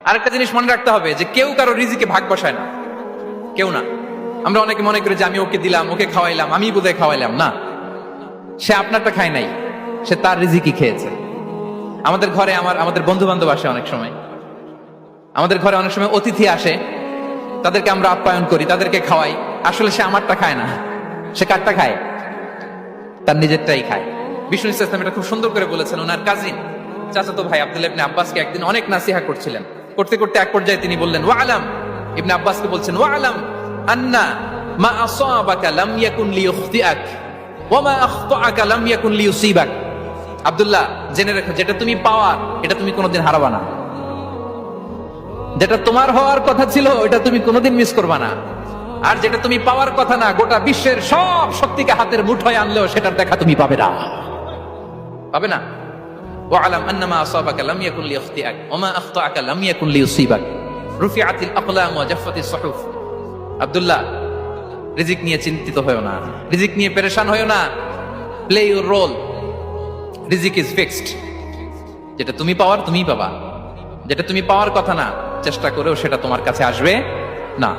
আরেকটা জিনিস মনে রাখতে হবে যে কেউ কারো রিজিকে ভাগ বসায় না, কেউ না। আমরা অনেকে মনে করি যে আমি ওকে দিলাম, ওকে খাওয়াইলাম, আমি বোধহয় খাওয়াইলাম। না, সে আপনারটা খায় নাই, সে তার রিজিকই খেয়েছে। আমাদের ঘরে আমাদের বন্ধু বান্ধব আসে অনেক সময়, আমাদের ঘরে অনেক সময় অতিথি আসে, তাদেরকে আমরা আপ্যায়ন করি, তাদেরকে খাওয়াই। আসলে সে আমারটা খায় না, সে কারটা খায়? তার নিজেরটাই খায়। বিষ্ণু ইসলাম এটা খুব সুন্দর করে বলেছেন। ওনার কাজিন চাচাতো ভাই আব্দুল্লাহ ইবনে আব্বাসকে একদিন অনেক নাসিহা করছিলেন। করতে করতে এক পর্যায়ে তিনি বললেন, ওয়া আলাম, ইবনে আব্বাসকে বলছেন, ওয়া আলাম আন্না মা আসাবাকা লাম ইয়াকুন লিইখতিআক ওয়া মা আখতাআকা লাম ইয়াকুন লিইউসিবাক। আব্দুল্লাহ, জেনে রেখো, যেটা তুমি পাওয়ার এটা তুমি কোনোদিন হারাবা না। যেটা তোমার হওয়ার কথা ছিল ওটা তুমি কোনোদিন মিস করবা না। আর যেটা তুমি পাওয়ার কথা না, গোটা বিশ্বের সব শক্তিকে হাতের মুঠোয় আনলেও সেটার দেখা তুমি পাবে না, পাবে না। ওয়ালাম আন্নামা আসাবাকা লাম ইয়াকুন লিইখতিআক ওয়া মা আখতাআকা লাম ইয়াকুন লিইউসিবাক রুফিআতিল আকলাম ওয়া জাফফাতিস সুহুফ। আব্দুল্লাহ, রিজিক নিয়ে চিন্তিত হয়ো না, রিজিক নিয়ে পেরেশান হয়ো না। প্লে ইউর রোল, রিজিক ইজ ফিক্সড। যেটা তুমি পাওয়ার তুমিই পাবা, যেটা তুমি পাওয়ার কথা না চেষ্টা করেও সেটা তোমার কাছে আসবে না।